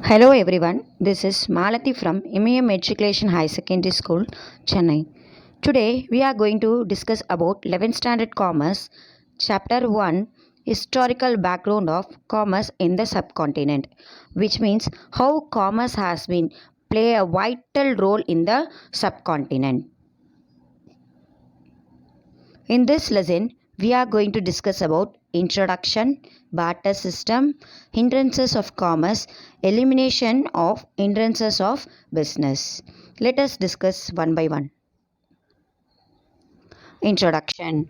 Hello everyone, this is Malati from MEM Matriculation High Secondary School, Chennai. Today we are going to discuss about 11th Standard Commerce, Chapter 1, Historical Background of Commerce in the Subcontinent, which means how commerce has been play a vital role in the subcontinent. In this lesson, we are going to discuss about introduction, barter system, hindrances of commerce, elimination of hindrances of business. Let us discuss one by one. Introduction.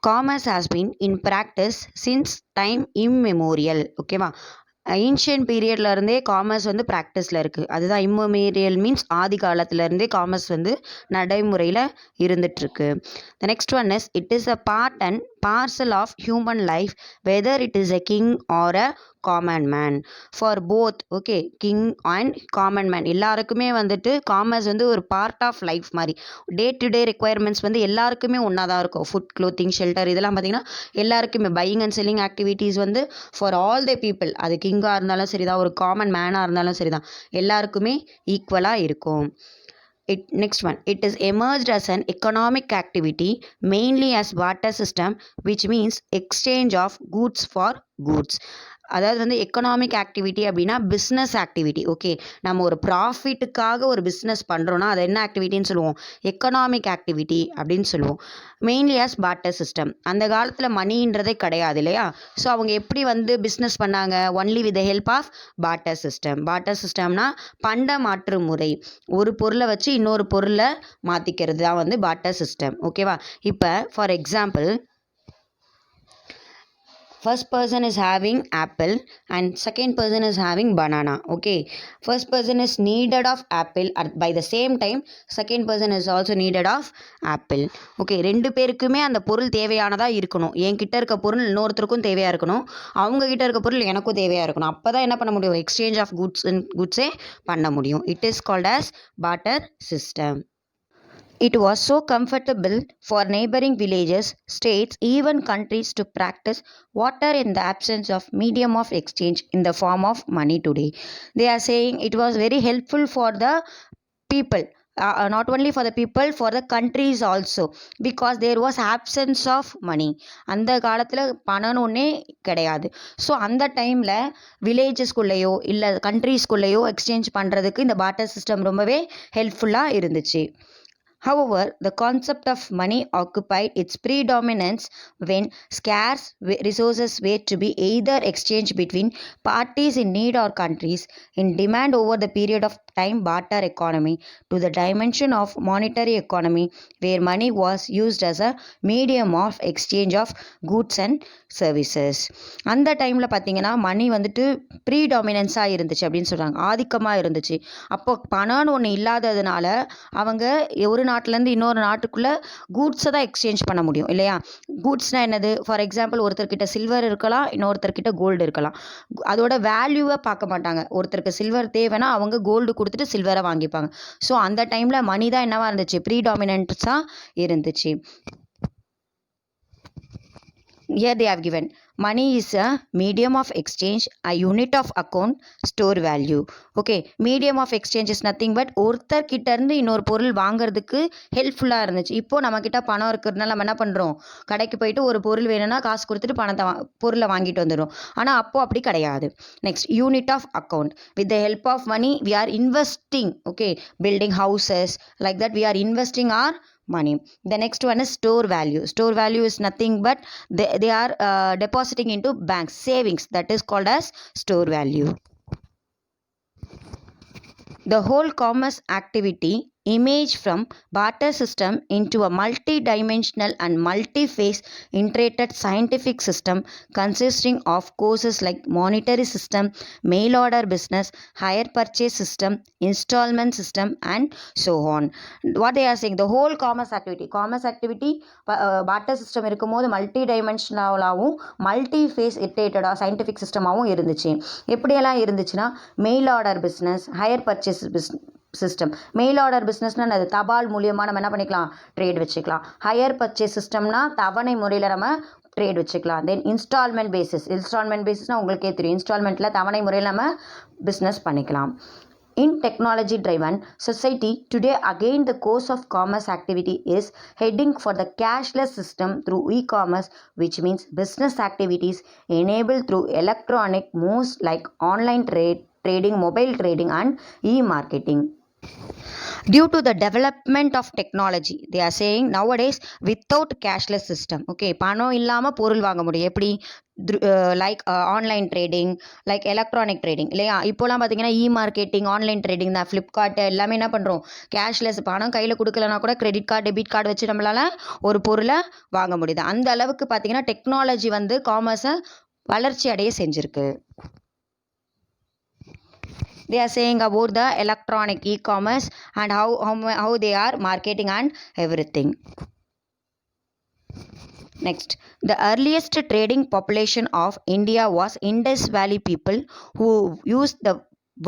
Commerce has been in practice since time immemorial. ஓகேவா ancient பீரியட்ல இருந்தே commerce வந்து ப்ராக்டிஸில் இருக்குது. அதுதான் இம்மீரியல் means ஆதி காலத்துலேருந்தே commerce வந்து நடைமுறையில் இருந்துகிட்ருக்கு. The next one is it is a part and parcel of human life whether it is a king or a common man for both. Okay, king and common man எல்லாருக்குமே வந்துட்டு commerce வந்து ஒரு part of life மாதிரி. Day to day requirements வந்து எல்லாருக்குமே ஒன்றா தான் இருக்கும். ஃபுட், க்ளோத்திங், ஷெல்டர் இதெல்லாம் பார்த்திங்கன்னா எல்லாருக்குமே பையிங் அண்ட் செல்லிங் ஆக்டிவிட்டீஸ் வந்து ஃபார் ஆல் த பீப்புள். அது கிங்காக இருந்தாலும் சரி தான், ஒரு காமன் மேனாக இருந்தாலும் சரி தான், எல்லாருக்குமே ஈக்குவலாக இருக்கும். Next one, it is emerged as an economic activity mainly as barter system, which means exchange of goods for goods. அதாவது வந்து எக்கனாமிக் ஆக்டிவிட்டி அப்படின்னா பிஸ்னஸ் ஆக்டிவிட்டி. ஓகே, நம்ம ஒரு ப்ராஃபிட்டுக்காக ஒரு பிஸ்னஸ் பண்ணுறோன்னா அது என்ன ஆக்டிவிட்டின்னு சொல்லுவோம்? எக்கனாமிக் ஆக்டிவிட்டி அப்படின்னு சொல்லுவோம். Mainly as barter system. அந்த காலத்தில் மணின்றதே கிடையாது இல்லையா? ஸோ அவங்க எப்படி வந்து பிஸ்னஸ் பண்ணாங்க? Only with the help of barter system. Barter சிஸ்டம்னா பண்ட மாற்று முறை. ஒரு பொருளை வச்சு இன்னொரு பொருளை மாற்றிக்கிறது தான் வந்து பார்ட்டர் சிஸ்டம். ஓகேவா? இப்போ for example, first person is having apple and second person is having banana. Okay, first person is needed of apple, by the same time second person is also needed of apple. Okay, ரெண்டு பேருக்குமே அந்த பொருள் தேவையானதா இருக்கணும். என்கிட்ட இருக்க பொருள் இன்னொருத்தருக்கும் தேவையா இருக்கணும், அவங்க கிட்ட இருக்க பொருள் எனக்கும் தேவையா இருக்கணும். அப்பதான் என்ன பண்ண முடியும்? எக்ஸ்சேஞ்ச் ஆஃப் குட்ஸே பண்ண முடியும். It is called as barter system. It was so comfortable for neighboring villages, states, even countries to practice water in the absence of medium of exchange in the form of money today. They are saying it was very helpful for the people. Not only for the people, for the countries also, because there was absence of money. அந்த காலத்தில் பணம்னு ஒன்றே கிடையாது. So அந்த டைமில் வில்லேஜஸ்குள்ளேயோ இல்லை கண்ட்ரீஸ்குள்ளேயோ exchange பண்ணுறதுக்கு இந்த பார்ட்டர் சிஸ்டம் ரொம்பவே ஹெல்ப்ஃபுல்லாக இருந்துச்சு. However, the concept of money occupied its predominance when scarce resources were to be either exchanged between parties in need or countries in demand. Over the period of time, barter economy to the dimension of monetary economy, where money was used as a medium of exchange of goods and services. அந்த டைமில் பார்த்தீங்கன்னா மணி வந்துட்டு ப்ரீடாமினன்ஸாக இருந்துச்சு அப்படின்னு சொல்கிறாங்க, ஆதிக்கமாக இருந்துச்சு. அப்போ பணம்னு ஒன்று இல்லாததுனால அவங்க ஒரு நாட்டிலேருந்து இன்னொரு நாட்டுக்குள்ளே கூட்ஸை தான் எக்ஸ்சேஞ்ச் பண்ண முடியும் இல்லையா? கூட்ஸ்னால் என்னது? ஃபார் எக்ஸாம்பிள், ஒருத்தர்கிட்ட சில்வர் இருக்கலாம், இன்னொருத்தர்கிட்ட கோல்டு இருக்கலாம். அதோட வேல்யூவை பார்க்க மாட்டாங்க. ஒருத்தருக்கு சில்வர் தேவைன்னா அவங்க கோல்டு கொடுத்துட்டு சில்வரை வாங்கிப்பாங்க. ஸோ அந்த டைமில் மணி தான் என்னவா இருந்துச்சு? ப்ரீடாமினன்ஸாக இருந்துச்சு. Here they have given money is a medium of exchange, a unit of account, store value. Okay, medium of exchange is nothing but ஒருத்தர் கிட்ட இருந்து இன்னொரு பொருள் வாங்குறதுக்கு ஹெல்ப்ஃபுல்லாக இருந்துச்சு. இப்போ நம்ம கிட்ட பணம் இருக்கிறதுனால நம்ம என்ன பண்ணுறோம்? கடைக்கு போயிட்டு ஒரு பொருள் வேணும்னா காசு கொடுத்துட்டு பொருளை வாங்கிட்டு வந்துடும். ஆனால் அப்போ அப்படி கிடையாது. Next, unit of account. With the help of money we are investing. Okay, building houses like that we are investing our money. The next one is store value. Store value is nothing but they are depositing into banks, savings, that is called as store value. The whole commerce activity emerged from barter system into a multi-dimensional and multi-phase integrated scientific system consisting of courses like monetary system, mail order business, hire purchase system, installment system, and so on. What they are saying, the whole commerce activity barter system இருக்கும்போது multi டைமென்ஷனலாகவும் multi phase இன்டெகிரேட்டடாக scientific சிஸ்டமாகவும் இருந்துச்சு. எப்படியெல்லாம் இருந்துச்சுன்னா, mail order business, hire purchase system. Mail order பிஸ்னஸ்னால் அது தபால் மூலியமாக நம்ம என்ன பண்ணிக்கலாம்? ட்ரேட் வச்சுக்கலாம். ஹையர் பர்ச்சேஸ் சிஸ்டம்னா தவணை முறையில் நம்ம ட்ரேட் வச்சுக்கலாம். தென் இன்ஸ்டால்மெண்ட் பேசிஸ்னால் உங்களுக்கே தெரியும், இன்ஸ்டால்மெண்ட்டில் தவணை முறையில் நம்ம பிஸ்னஸ் பண்ணிக்கலாம். In technology driven society today, again the course of commerce activity is heading for the cashless system through e-commerce, which means business activities enabled through electronic modes like online trading, mobile trading and e-marketing. Due to the development of technology, they are saying nowadays without cashless system, okay, பணம் இல்லாமல் பொருள் வாங்க முடியும். எப்படி like online trading, like electronic trading இல்லையா? இப்போலாம் பார்த்தீங்கன்னா marketing, online trading தான். ஃப்ளிப்கார்ட் எல்லாமே என்ன பண்ணுறோம், கேஷ்லெஸ், பணம் கையில் கொடுக்கலனா கூட கிரெடிட் கார்டு, டெபிட் கார்டு வச்சு நம்மளால் ஒரு பொருளை வாங்க முடியுது. அந்த அளவுக்கு பார்த்தீங்கன்னா டெக்னாலஜி வந்து காமர்ஸை வளர்ச்சி அடைய செஞ்சுருக்கு. They are saying about the electronic e-commerce and how they are marketing and everything. Next, the earliest trading population of India was Indus Valley people who used the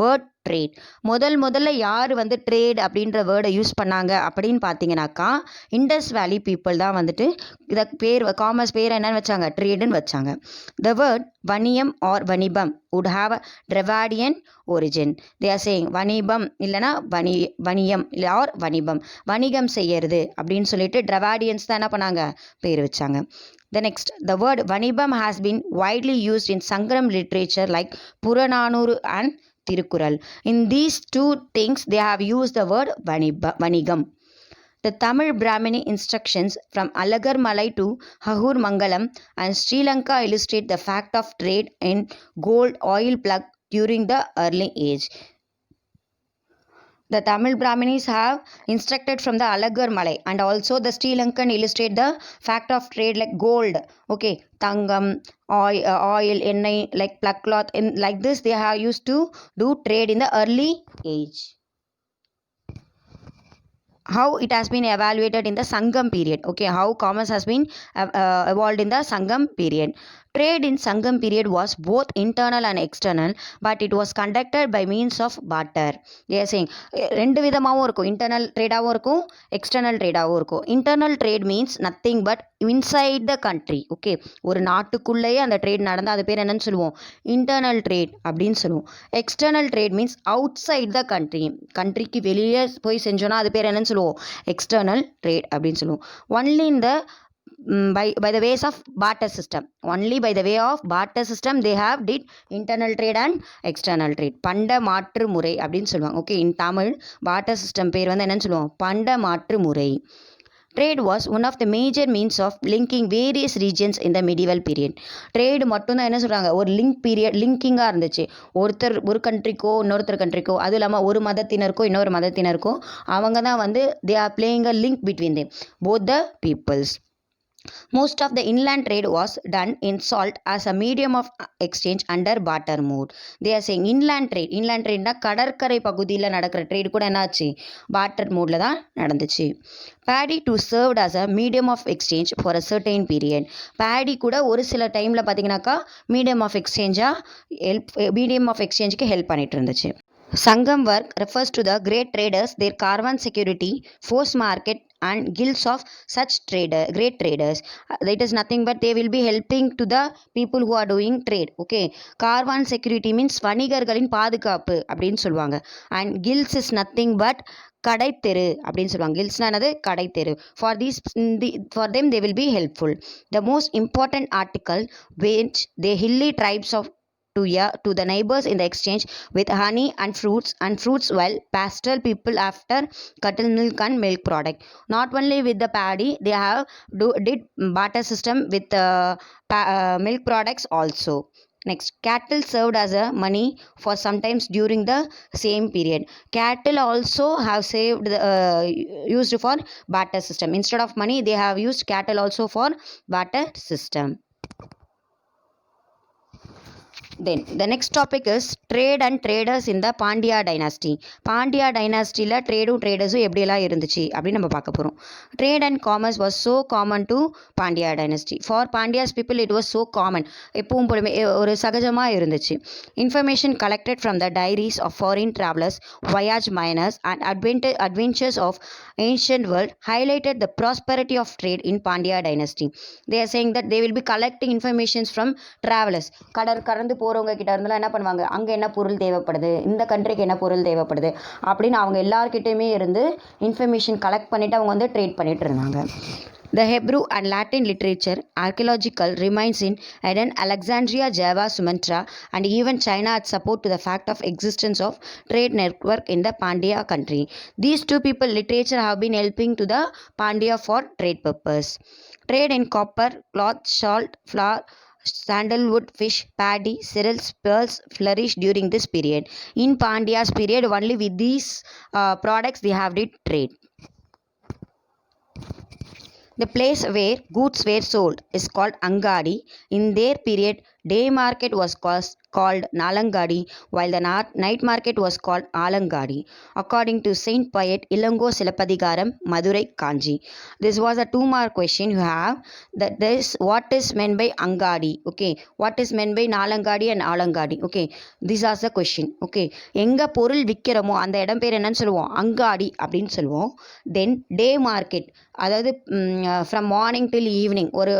word trade. முதல்ல யார் வந்து trade அப்படின்ற வேர்டை use பண்ணாங்க அப்படின்னு பார்த்தீங்கன்னாக்கா Indies வேலி people தான் வந்துட்டு இதை காமர்ஸ் பேர் என்னன்னு வச்சாங்க, ட்ரேடுன்னு வச்சாங்க. த வேர்ட் வணியம் ஆர் வணிபம் would have a Dravidian origin. They are saying வணிபம் இல்லைனா வணியம் இல்லை ஆர் வணிபம், வணிகம் செய்யறது அப்படின்னு சொல்லிட்டு டிராவிடியன்ஸ் தான் என்ன பண்ணாங்க, பேர் வச்சாங்க. The next, the word vanibam has been widely used in Sangram literature like Purananuru and Tirukural. In these two things, they have used the word vanigam. The Tamil Brahmini instructions from Alagar Malai to Hahur Mangalam and Sri Lanka illustrate the fact of trade in gold oil plug during the early age. The Tamil Brahminis have instructed from the Alagar Malai and also the Sri Lankan illustrate the fact of trade like gold, okay, tangam, oil, ennai, like plug cloth, like this they have used to do trade in the early age. How it has been evaluated in the Sangam period, okay, how commerce has been evolved in the Sangam period. Trade in Sangam period was both internal and external, but it was conducted by means of barter. They are saying ரெண்டு விதமாகவும் இருக்கும், internal ட்ரேடாகவும் இருக்கும், external ட்ரேடாகவும் இருக்கும். Internal trade means nothing but inside the country, okay, ஒரு நாட்டுக்குள்ளேயே அந்த trade நடந்தால் அது பேர் என்னன்னு சொல்லுவோம், இன்டர்னல் ட்ரேட் அப்படின்னு சொல்லுவோம். External trade means outside the country, கண்ட்ரிக்கு வெளியே போய் செஞ்சோன்னா அது பேர் என்னன்னு சொல்லுவோம், எக்ஸ்டர்னல் ட்ரேட் அப்படின்னு சொல்லுவோம். ஒன்லி இந்த by the ways of barter system, only by the way of barter system they have did internal trade and external trade. பண்ட மாற்று முறை அப்படின்னு சொல்லுவாங்க, ஓகே. இன் தமிழ் barter system பேர் வந்து என்னன்னு சொல்லுவோம், பண்ட மாற்று முறை. Trade was one of the major means of linking various regions in the medieval period. Trade மட்டும்தான் என்ன சொல்கிறாங்க, ஒரு லிங்கிங்காக இருந்துச்சு. ஒரு கண்ட்ரிக்கோ இன்னொருத்தர் கண்ட்ரிக்கோ, அதுவும் இல்லாமல் ஒரு மதத்தினருக்கோ இன்னொரு மதத்தினருக்கோ அவங்க தான் வந்து they are playing a link between them, both the peoples. Most of the inland trade was done in salt as a medium of exchange under barter mode. They are saying inland tradeனா கடற்கரை பகுதியில் நடக்கிற trade கூட என்னாச்சு, barter மோடில் தான் நடந்துச்சு. Paddy too served as a medium of exchange for a certain period. Paddy கூட ஒரு சில டைமில் பார்த்தீங்கன்னாக்கா மீடியம் ஆஃப் எக்ஸ்சேஞ்சுக்கு ஹெல்ப் பண்ணிட்டு இருந்துச்சு. Sangam work refers to the great traders, their caravan security, force market and guilds of such great traders. That is nothing but they will be helping to the people who are doing trade, okay. Caravan security means வணிகர்களின் பாதுகாப்பு அப்படின்னு சொல்லுவாங்க. And guilds is nothing but கடைத்தெரு அப்படின்னு சொல்லுவாங்க. கில்ஸ்னா என்னது, கடைத்தெரு. For them they will be helpful. The most important article which the hilly tribes of to the neighbors in the exchange with honey and fruits, while pastoral people after cattle milk and milk product. Not only with the paddy, they have did barter system with milk products also. Next, cattle served as a money for sometimes during the same period. Cattle also have used for barter system. Instead of money, they have used cattle also for barter system. Then the next topic is trade and traders in the Pandya dynasty. Pandya டைனாஸ்டியில் ட்ரேடும் ட்ரேடர்ஸும் எப்படியெல்லாம் இருந்துச்சு அப்படின்னு நம்ம பார்க்க போகிறோம். Trade and commerce was so common to Pandya dynasty. For Pandyas people it was so common. எப்பவும் போலுமே ஒரு சகஜமாக இருந்துச்சு. Information collected from the diaries of foreign travellers, voyage miners and adventures of ancient world highlighted the prosperity of trade in Pandya dynasty. They are saying that they will be collecting informations from travelers. கடந்து போகிறவங்க கிட்ட இருந்தெல்லாம் என்ன பண்ணுவாங்க, அங்கே என்ன பொருள் தேவைப்படுது, இந்த கண்ட்ரிக்கு என்ன பொருள் தேவைப்படுது அப்படின்னு அவங்க எல்லார்கிட்டையுமே இருந்து இன்ஃபர்மேஷன் கலெக்ட் பண்ணிவிட்டு அவங்க வந்து ட்ரேட் பண்ணிகிட்டு இருந்தாங்க. The Hebrew and Latin literature, archaeological remains in Aden, Alexandria, Java, Sumatra, and even China had support to the fact of existence of trade network in the Pandya country. These two people literature have been helping to the Pandya for trade purpose. Trade in copper, cloth, salt, flour, sandalwood, fish, paddy, cereals, pearls flourished during this period. In Pandya's period, only with these products they have did trade. The place where goods were sold is called Angadi. In their period, day market was called Nalangadi, while the night market was called Alangadi. According to Saint Poet Ilango Silappadigaram, Madurai Kanji. This was a 2-mark question you have. That this, what is meant by Angadi? Okay. What is meant by Nalangadi and Alangadi? Okay. These are the question. Okay. எங்க பொருள் விற்கிறோமோ அந்த இடம் பேர் என்னன்னு சொல்லுவோம், அங்காடி அப்படின்னு சொல்லுவோம். தென் டே மார்க்கெட், அதாவது ஃப்ரம் மார்னிங் டில் ஈவினிங் ஒரு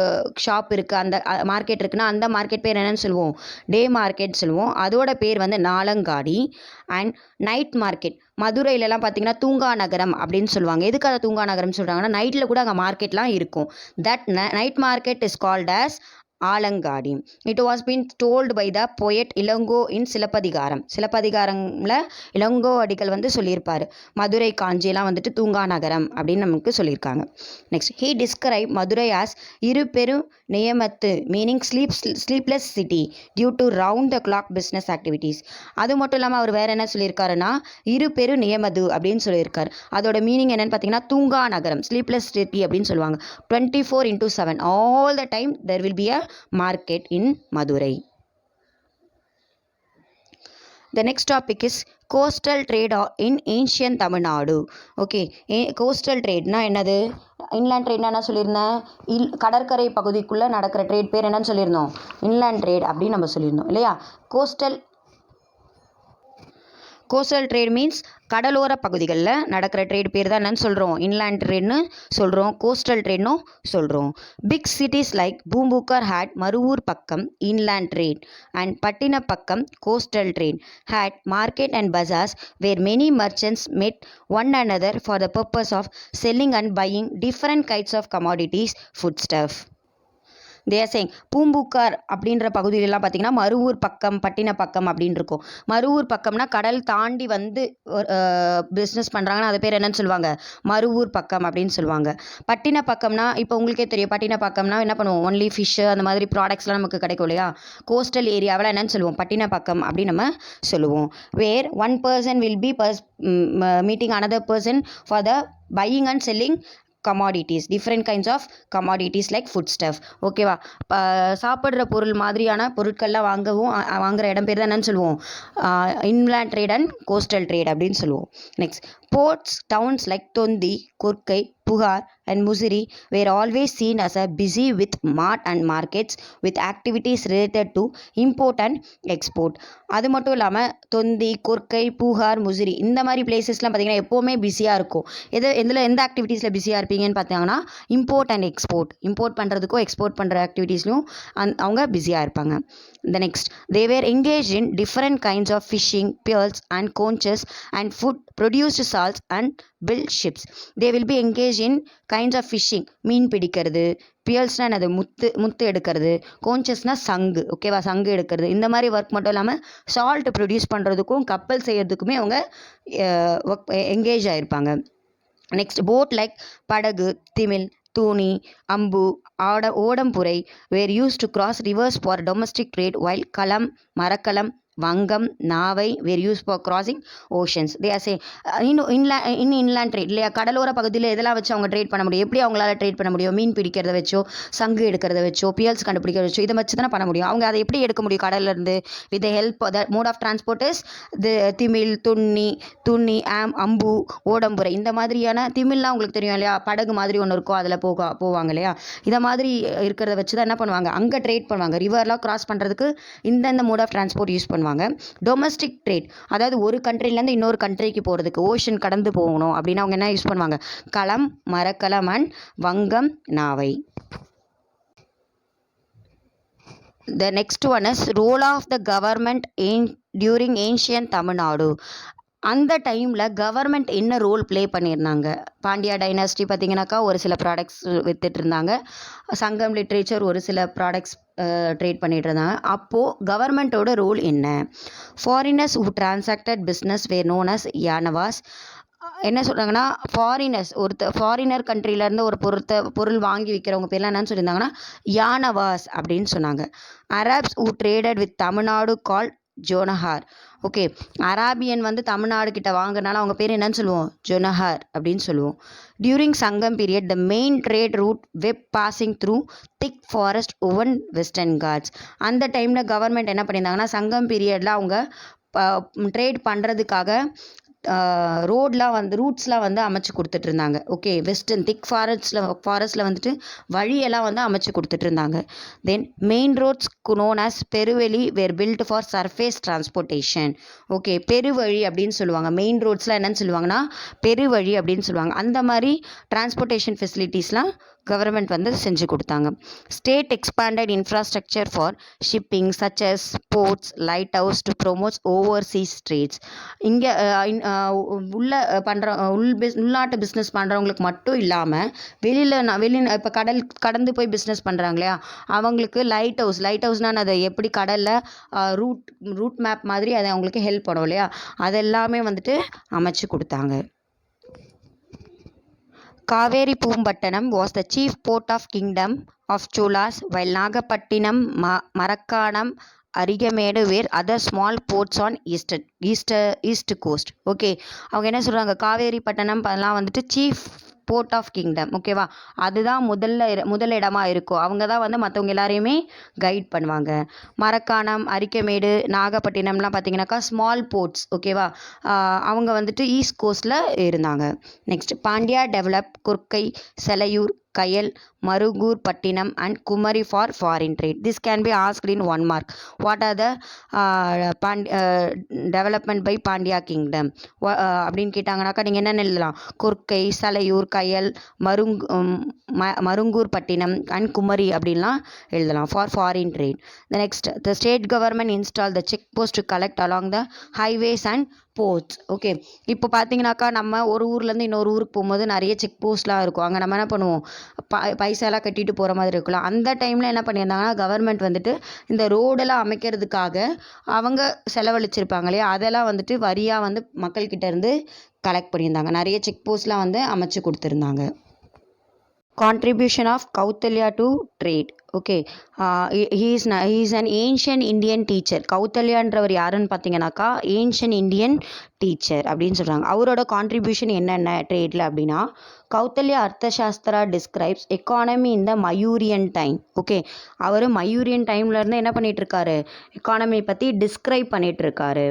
ஷாப் இருக்குது, அந்த மார்க்கெட் இருக்குன்னா அந்த மார்க்கெட் பேர் என்னன்னு சொல்லுவோம், டே மார்க்கெட் சொல்லுவோம். அதோட பேர் வந்து நாலங்காடி. அண்ட் நைட் மார்க்கெட், மதுரையிலலாம் பார்த்தீங்கன்னா தூங்கா நகரம் அப்படின்னு சொல்லுவாங்க. எதுக்கு அதை தூங்கா நகரம் சொல்கிறாங்கன்னா நைட்டில் கூட அங்கே மார்க்கெட்லாம் இருக்கும். That night market is called as ஆலங்காடி. It was been told by the poet Ilango in Silappatikaram. சிலப்பதிகாரமில் இளங்கோ அடிகள் வந்து சொல்லியிருப்பார், மதுரை காஞ்சியெல்லாம் வந்துட்டு தூங்கா நகரம் அப்படின்னு நமக்கு சொல்லியிருக்காங்க. Next, he describe Madurai as இரு பெரும் நியமத்து, meaning sleepless city due to round the clock business activities. அது மட்டும் இல்லாமல் அவர் வேறு என்ன சொல்லியிருக்காருன்னா இரு பெரு நியமது அப்படின்னு சொல்லியிருக்காரு. அதோட மீனிங் என்னென்னு பார்த்தீங்கன்னா தூங்கா நகரம், ஸ்லீப்லெஸ் சிட்டி அப்படின்னு சொல்லுவாங்க. 24/7 all the time there will be a market in Madurai. The next topic is coastal trade in ancient Tamil Nadu. Okay, coastal trade na என்னது, இன்லேண்ட் ட்ரேட்னா என்ன சொல்லியிருந்தேன், கடற்கரை பகுதிக்குள்ளே நடக்கிற ட்ரேட் பேர் என்னன்னு சொல்லியிருந்தோம், இன்லேண்ட் ட்ரேட் அப்படின்னு நம்ம சொல்லியிருந்தோம் இல்லையா. கோஸ்டல் ட்ரேட் மீன்ஸ் கடலோர பகுதிகளில் நடக்கிற ட்ரேட் பேர் தான் என்னன்னு சொல்கிறோம், இன்லேண்ட் ட்ரேட்னு சொல்கிறோம், கோஸ்டல் ட்ரேட்னும் சொல்கிறோம். Big cities like Poompuhar had Maruvur பக்கம் இன்லேண்ட் ட்ரேட் அண்ட் பட்டினப்பக்கம் coastal trade had market and bazaars where many merchants met one another for the purpose of selling and buying different kinds of commodities, foodstuff. தேசேங் பூம்புகார் அப்படின்ற பகுதியிலலாம் பார்த்திங்கன்னா மருவூர் பக்கம் பட்டினப்பக்கம் அப்படின்னு இருக்கும். மருவூர் பக்கம்னா கடல் தாண்டி வந்து பிஸ்னஸ் பண்ணுறாங்கன்னா அது பேர் என்னன்னு சொல்லுவாங்க, மருவூர் பக்கம் அப்படின்னு சொல்லுவாங்க. பட்டினப்பக்கம்னா இப்போ உங்களுக்கே தெரியும், பட்டினப்பக்கம்னா என்ன பண்ணுவோம், ஒன்லி ஃபிஷ்ஷு அந்த மாதிரி ப்ராடக்ட்ஸ்லாம் நமக்கு கிடைக்கும் இல்லையா. கோஸ்டல் ஏரியாவில் என்னன்னு சொல்லுவோம், பட்டினப்பக்கம் அப்படின்னு நம்ம சொல்லுவோம். Where one person will be meeting another person for the buying and selling commodities, different kinds of commodities like food stuff. ஓகேவா, சாப்பிட்ற பொருள் மாதிரியான பொருட்கள்லாம் வாங்குகிற இடம் பேர் தான் என்னன்னு சொல்லுவோம், inland trade and coastal trade அப்படின்னு சொல்லுவோம். நெக்ஸ்ட், போர்ட்ஸ் டவுன்ஸ் லைக் தொந்தி, கொர்க்கை, புகார் and Musiri were always seen as a busy with mart and markets with activities related to import and export. அது மட்டும் இல்லாமல் தொந்தி, கொர்க்கை, புகார், முசிறி இந்த மாதிரி பிளேசஸ்லாம் பார்த்திங்கன்னா எப்போவுமே பிஸியாக இருக்கும். எந்த ஆக்டிவிட்டீஸில் பிஸியாக இருப்பீங்கன்னு பார்த்தாங்கன்னா இம்போர்ட் அண்ட் எக்ஸ்போர்ட், இம்போர்ட் பண்ணுறதுக்கும் எக்ஸ்போர்ட் பண்ணுற ஆக்டிவிட்டீஸ்லையும் அவங்க பிஸியாக இருப்பாங்க. The next, they were engaged in different kinds of fishing, pearls and conches and food produced salts and built ships. They will be engaged in kinds of fishing, மீன் பிடிக்கிறது, பியர்ஸ்னால் என்னது, முத்து எடுக்கிறது, கோன்ச்சஸ்னால் சங்கு, ஓகேவா, சங்கு எடுக்கிறது, இந்த மாதிரி ஒர்க் மட்டும் இல்லாமல் சால்ட் ப்ரொடியூஸ் பண்ணுறதுக்கும் கப்பல் செய்யறதுக்குமே அவங்க எங்கேஜ் ஆகிருப்பாங்க. நெக்ஸ்ட், போட் லைக் படகு, திமில், தூணி, அம்பு, ஓடம்புரை were used to cross rivers for domestic trade, while kalam, மரக்கலம் வங்கம், நாவை were used for crossing oceans. They are say inland trade இல்லையா, கடலோர பகுதியில் எதெல்லாம் வச்சு அவங்க ட்ரேட் பண்ண முடியும், எப்படி அவங்களால ட்ரேட் பண்ண முடியும், மீன் பிடிக்கிறத வச்சோ, சங்கு எடுக்கிறத வச்சோ, பியல்ஸ் கண்டுபிடிக்கிறத வச்சோ, இதை வச்சு தானே பண்ண முடியும். அவங்க அதை எப்படி எடுக்க முடியும் கடல்லேருந்து? With help the mode of transport is திமில், துண்ணி, அம்பு, ஓடம்புரை. இந்த மாதிரியான திமில்லாம் உங்களுக்கு தெரியும் இல்லையா, படகு மாதிரி ஒன்று இருக்கும், அதில் போவாங்க இல்லையா. இதை மாதிரி இருக்கிறத வச்சு தான் என்ன பண்ணுவாங்க, அங்கே ட்ரேட் பண்ணுவாங்க. ரிவர்லாம் கிராஸ் பண்ணுறதுக்கு இந்தந்த மோட் ஆஃப் டிரான்ஸ்போர்ட் யூஸ் பண்ணுவாங்க. டொமஸ்டிக் ட்ரேட், அதாவது ஒரு கண்ட்ரிலேருந்து இன்னொரு கண்ட்ரிக்கு போகிறதுக்கு, ஓஷன் கடந்து போகணும் அப்படின்னா அவங்க என்ன யூஸ் பண்ணுவாங்க, களம், மரக்கலம் அண்ட் வங்கம், நாவை. The next one is role of the government during ancient Tamil Nadu. அந்த டைமில் கவர்மெண்ட் என்ன ரோல் ப்ளே பண்ணியிருந்தாங்க? பாண்டியா டைனாஸ்டி பார்த்திங்கனாக்கா ஒரு சில ப்ராடக்ட்ஸ் விற்றுட்டு இருந்தாங்க. சங்கம் லிட்ரேச்சர் ஒரு சில ப்ராடக்ட்ஸ் ட்ரேட் பண்ணிகிட்டு இருந்தாங்க. அப்போது கவர்மெண்ட்டோட ரோல் என்ன? Foreigners who transacted business were known as யானவாஸ். என்ன சொல்கிறாங்கன்னா, ஃபாரினர் கண்ட்ரிலேருந்து ஒரு பொருள் வாங்கி விற்கிறவங்க பேர்லாம் என்னன்னு சொல்லியிருந்தாங்கன்னா யானவாஸ் அப்படின்னு சொன்னாங்க. Arabs who traded with Tamil Nadu call ஜோனஹார். ஓகே, அராபியன் வந்து தமிழ்நாடு கிட்ட வாங்கினால அவங்க பேர் என்னன்னு சொல்லுவோம், ஜொனஹார் அப்படின்னு சொல்லுவோம். During Sangam period the main trade route web passing through thick forest over Western Ghats. அந்த டைமில் கவர்மெண்ட் என்ன பண்ணியிருந்தாங்கன்னா, சங்கம் பீரியடில் அவங்க ட்ரேட் பண்ணுறதுக்காக ரூட்ஸ்லாம் வந்து அமைச்சு கொடுத்துட்டு இருந்தாங்க. ஓகே, வெஸ்டர்ன் திக் ஃபாரஸ்ட்டில் வந்துட்டு வழியெல்லாம் வந்து அமைச்சு கொடுத்துட்டு இருந்தாங்க. Then main roads known as பெருவெளி were built for surface transportation. Okay, பெருவழி அப்படின்னு சொல்லுவாங்க. மெயின் ரோட்ஸ்லாம் என்னன்னு சொல்லுவாங்கன்னா பெருவழி அப்படின்னு சொல்லுவாங்க. அந்த மாதிரி டிரான்ஸ்போர்ட்டேஷன் ஃபெசிலிட்டிஸ்லாம் கவர்மெண்ட் வந்து செஞ்சு கொடுத்தாங்க. State expanded infrastructure for shipping such as ports, lighthouse to promotes overseas trades. இங்கே உள்நாட்டு பிஸ்னஸ் பண்ணுறவங்களுக்கு மட்டும் இல்லாமல் வெளியில் இப்போ கடந்து போய் பிஸ்னஸ் பண்ணுறாங்க இல்லையா, அவங்களுக்கு லைட் ஹவுஸ்னால் அதை எப்படி கடலில் ரூட் மேப் மாதிரி அதை அவங்களுக்கு ஹெல்ப் பண்ணும் இல்லையா, அதெல்லாமே வந்துட்டு அமைச்சு கொடுத்தாங்க. Kaveri Pumpattanam was the chief port of kingdom of Cholas, while Nagapattinam, Marakkanam, Arigamedu were other small ports on east coast. Okay, அவங்க என்ன சொல்கிறாங்க, காவேரி பட்டணம் அதெல்லாம் வந்துட்டு சீஃப் போர்ட் ஆஃப் கிங்டம். ஓகேவா, அதுதான் முதல் இடமா இருக்கும். அவங்க தான் வந்து மற்றவங்க எல்லாரையுமே கைட் பண்ணுவாங்க. மரக்காணம், அரிக்கமேடு, நாகப்பட்டினம்லாம் பார்த்தீங்கன்னாக்கா ஸ்மால் போர்ட்ஸ். ஓகேவா, அவங்க வந்துட்டு ஈஸ்ட் கோஸ்டில் இருந்தாங்க. Next, Pandya develop Korkai, Saliyur, Kayal, Marungur Pattinam and Kumari for foreign trade. This can be asked in 1 mark. What are the development by Pandya kingdom அப்படின்னு கேட்டாங்கனாக்கா நீங்கள் என்ன எழுதலாம், குர்க்கை, சலையூர், கயல், மருங்கூர் பட்டினம் அண்ட் குமரி அப்படின்லாம் எழுதலாம் for foreign trade. The next, the state government install the check post to collect along the highways and ports. Okay, இப்போ பார்த்தீங்கன்னாக்கா நம்ம ஒரு ஊர்லேருந்து இன்னொரு ஊருக்கு போகும்போது நிறைய செக் போஸ்ட்லாம் இருக்கும். அங்கே நம்ம என்ன பண்ணுவோம், பைசாலாம் கட்டிட்டு போகிற மாதிரி இருக்கலாம். அந்த டைமில் என்ன பண்ணியிருந்தாங்கன்னா, கவர்மெண்ட் வந்துட்டு இந்த ரோடெல்லாம் அமைக்கிறதுக்காக அவங்க செலவழிச்சிருப்பாங்க இல்லையா, அதெல்லாம் வந்துட்டு வரியாக வந்து மக்கள்கிட்ட இருந்து கலெக்ட் பண்ணியிருந்தாங்க. நிறைய செக் போஸ்ட்லாம் வந்து அமைச்சு கொடுத்துருந்தாங்க. Contribution of Kautilya to trade. Okay, he is an ancient Indian teacher. கௌதல்யான்றவர் யாருன்னு பார்த்தீங்கன்னாக்கா ஏன்ஷியன் இந்தியன் டீச்சர் அப்படின்னு சொல்கிறாங்க. அவரோட கான்ட்ரிபியூஷன் என்னென்ன ட்ரேடில் அப்படின்னா, Kautilya Arthashastra describes economy in the Mauryan time. Okay, அவர் மயூரியன் டைம்லேருந்து என்ன பண்ணிகிட்ருக்காரு, எக்கானமி பற்றி டிஸ்கிரைப் பண்ணிகிட்ருக்காரு.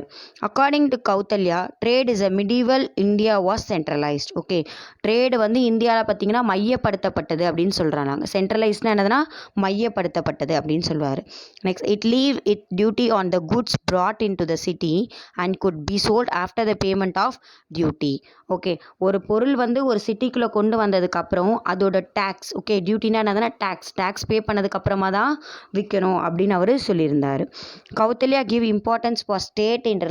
According to Kautilya, trade is a medieval India was centralised. Okay, trade வந்து இந்தியாவில் பார்த்தீங்கன்னா மையப்படுத்தப்பட்டது அப்படின்னு சொல்கிறாங்க. சென்ட்ரலைஸ்ட்னா என்னதுன்னா மையப்படுத்தப்பட்டது அப்படின்னு சொல்லுவார். Next, it leave it duty on the goods brought into the city and could be sold after the payment of duty. Okay, ஒரு பொருள் வந்து ஒரு சிட்டிக்குள்ளே கொண்டு வந்ததுக்கப்புறம் அதோட டேக்ஸ், ஓகே, டியூட்டினா என்னதுன்னா டேக்ஸ் பே பண்ணதுக்கப்புறமா தான் விற்கணும் அப்படின்னு அவர் சொல்லியிருந்தார். Kautilya give importance for state in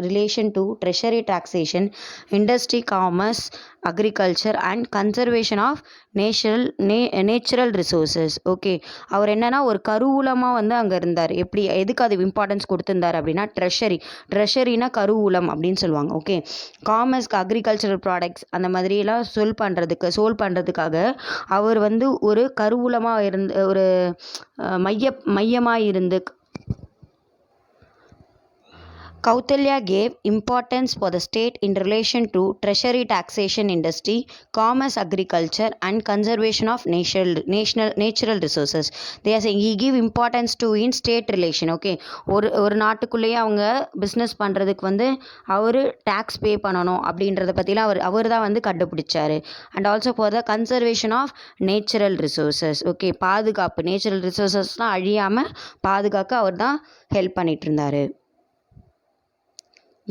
relation to treasury taxation, industry, commerce, agriculture and conservation of natural resources. Okay, அவர் என்னன்னா ஒரு கருவூலமாக வந்து அங்கே இருந்தார். எதுக்கு அது இம்பார்ட்டன்ஸ் கொடுத்துருந்தார் அப்படின்னா, ட்ரெஷரினா கருவூலம் அப்படின்னு சொல்லுவாங்க. ஓகே, காமர்ஸ்க்கு, அக்ரிகல்ச்சரல் ப்ராடக்ட்ஸ் அந்த மாதிரிலாம் சோல் பண்ணுறதுக்காக அவர் வந்து ஒரு கருவூலமாக இருந்து, ஒரு மையமாக இருந்து Kautilya gave importance for the state in relation to treasury taxation industry, commerce, agriculture and conservation of natural resources. They are saying he give importance to in state relation. Okay, ஒரு நாட்டுக்குள்ளேயே அவங்க business பண்ணுறதுக்கு வந்து அவர் tax பே பண்ணணும் அப்படின்றத பற்றிலாம் அவர் தான் வந்து கண்டுபிடிச்சாரு. And also for the conservation of natural resources. Okay, பாதுகாப்பு, நேச்சுரல் ரிசோர்ஸஸ்லாம் அழியாமல் பாதுகாக்க அவர் தான் ஹெல்ப் பண்ணிட்டு இருந்தார்.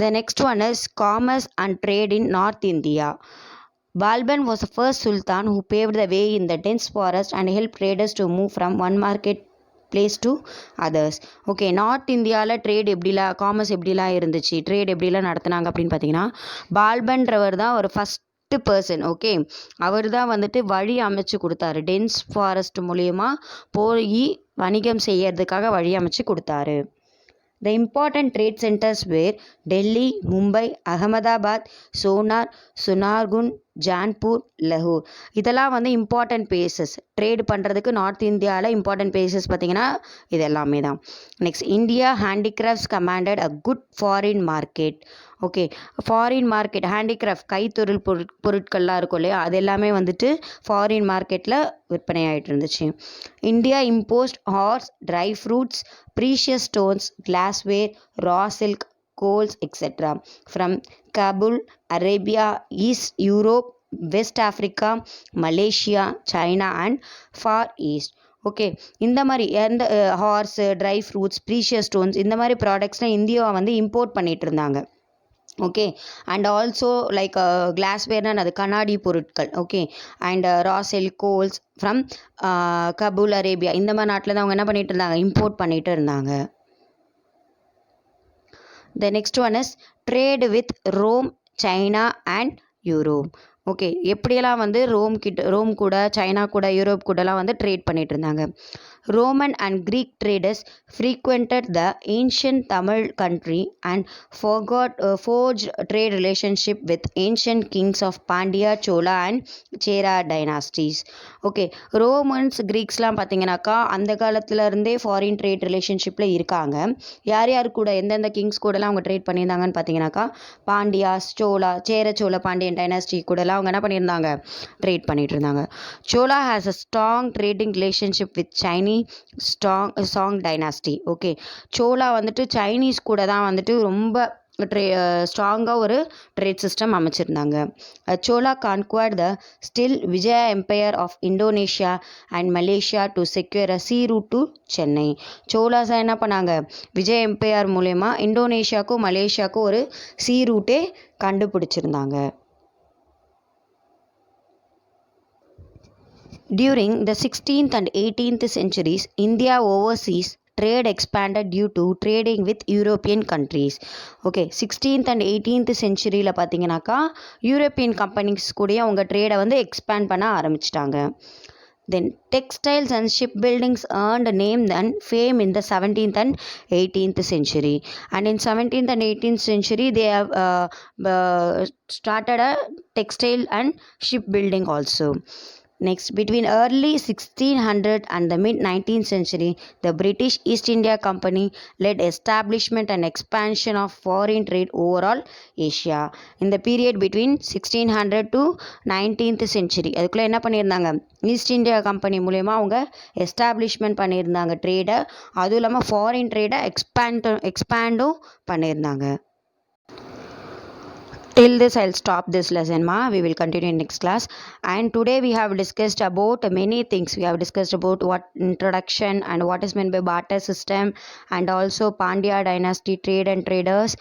The next one is commerce and trade in North India. Balban was the first sultan who paved the way in the dense forest and helped traders to move from one market place to others. Okay, north இந்தியாவில் trade எப்படிலாம், commerce எப்படிலாம் இருந்துச்சு, trade எப்படிலாம் நடத்துனாங்க அப்படின்னு பார்த்தீங்கன்னா, பால்பன்றவர் தான் ஒரு ஃபஸ்ட்டு பர்சன். ஓகே, அவர் தான் வந்துட்டு வழி அமைச்சு கொடுத்தாரு. டென்ஸ் ஃபாரஸ்ட் மூலயமா போய் வணிகம் செய்யறதுக்காக வழி அமைச்சு கொடுத்தாரு. The important trade centers were Delhi, Mumbai, Ahmedabad, Sonar, Sunargun, Jaunpur, லஹூர். இதெல்லாம் வந்து இம்பார்ட்டன்ட் பிளேசஸ். ட்ரேட் பண்ணுறதுக்கு நார்த் இந்தியாவில் இம்பார்ட்டன்ட் பிளேசஸ் பார்த்திங்கன்னா இது எல்லாமே தான். Next, India handicrafts commanded a good foreign market. Okay, foreign market, handicraft கைத்தொழில் பொருட்கள்லாம் இருக்கும் இல்லையா, அது எல்லாமே வந்துட்டு ஃபாரின் மார்க்கெட்டில் விற்பனை ஆகிட்டு இருந்துச்சு. India imported horse, dry fruits, precious stones, glassware, raw silk, coals, etc. from Kabul, Arabia, East Europe, West Africa, Malaysia, China and Far East. Okay, இந்த மாதிரி எந்த horse, dry fruits, precious stones இந்த மாதிரி ப்ராடக்ட்ஸ்லாம் இந்தியாவை வந்து இம்போர்ட் பண்ணிகிட்டு இருந்தாங்க. ஓகே, அண்ட் ஆல்சோ லைக் கிளாஸ்வேர்னால் அது கண்ணாடி பொருட்கள். Okay, and raw silk, coals from Kabul, Arabia இந்த மாதிரி நாட்டில் தான் அவங்க என்ன பண்ணிகிட்டு இருந்தாங்க, இம்போர்ட் பண்ணிகிட்டு இருந்தாங்க. The next one is trade with Rome, China and Europe. Okay, எப்படியெல்லாம் வந்து ரோம் கூட, சைனா கூட, யூரோப் கூடலாம் வந்து ட்ரேட் பண்ணிட்டு இருந்தாங்க. Roman and Greek traders frequented the ancient Tamil country and forged trade relationship with ancient kings of Pandya, Chola and Chera dynasties. Okay, Romans, கிரீக்ஸ்லாம் பார்த்தீங்கன்னாக்கா அந்த காலத்தில் இருந்தே ஃபாரின் ட்ரேட் ரிலேஷன்ஷிப்பில் இருக்காங்க. யார் யார் கூட, எந்தெந்த கிங்ஸ் கூடலாம் அவங்க ட்ரேட் பண்ணியிருந்தாங்கன்னு பார்த்தீங்கன்னாக்கா, பாண்டியாஸ், சோலா, சோழ பாண்டியன் டைனாஸ்டி கூடலாம் அவங்க என்ன பண்ணியிருந்தாங்க, ட்ரேட் பண்ணிட்டு இருந்தாங்க. Chola has a strong trading relationship with Chinese Song dynasty. Okay, Chola வந்துட்டு சைனீஸ் கூட தான் வந்துட்டு ரொம்ப ஸ்ட்ராங்காக ஒரு ட்ரேட் சிஸ்டம் அமைச்சிருந்தாங்க. Chola conquered the Srivijaya empire of Indonesia and Malaysia to secure a sea route to Chennai. Cholas என்ன பண்ணாங்க, விஜய் எம்பையர் மூலயமா இந்தோனேஷியாவுக்கும் மலேசியாவுக்கும் ஒரு சீ ரூட்டே கண்டுபிடிச்சிருந்தாங்க. During the 16th and 18th centuries, India overseas trade expanded due to trading with European countries. Okay, 16th and 18th centuryயில் பார்த்தீங்கன்னாக்கா European companies கூட அவங்க ட்ரேடை வந்து எக்ஸ்பேண்ட் பண்ண ஆரம்பிச்சிட்டாங்க. Then textiles and shipbuildings earned name and fame in the 17th and 18th century. And in 17th and 18th century, they have started a textile and shipbuilding also. Next, between early 1600 and the mid-19th century, the British East India Company led establishment and expansion of foreign trade overall Asia. In the period between 1600 to 19th century, அதுக்குள்ளே என்ன பண்ணியிருந்தாங்க, east India company மூலயமா அவங்க establishment பண்ணியிருந்தாங்க ட்ரேடை. அதுவும் இல்லாமல் foreign ட்ரேடை எக்ஸ்பேண்டும் பண்ணியிருந்தாங்க. Till this I'll stop this lesson we will continue in next class. And today we have discussed about many things. We have discussed about what introduction and what is meant by barter system, and also Pandya dynasty trade and traders,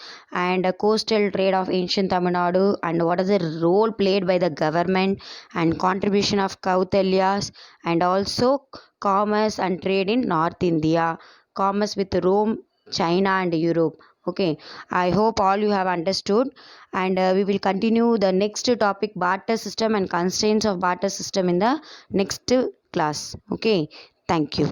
and coastal trade of ancient Tamil Nadu, and what is the role played by the government and contribution of Kautilya's, and also commerce and trade in North India, commerce with Rome, China and Europe. Okay, I hope all you have understood, and we will continue the next topic, barter system and constraints of barter system, in the next class. Okay, thank you.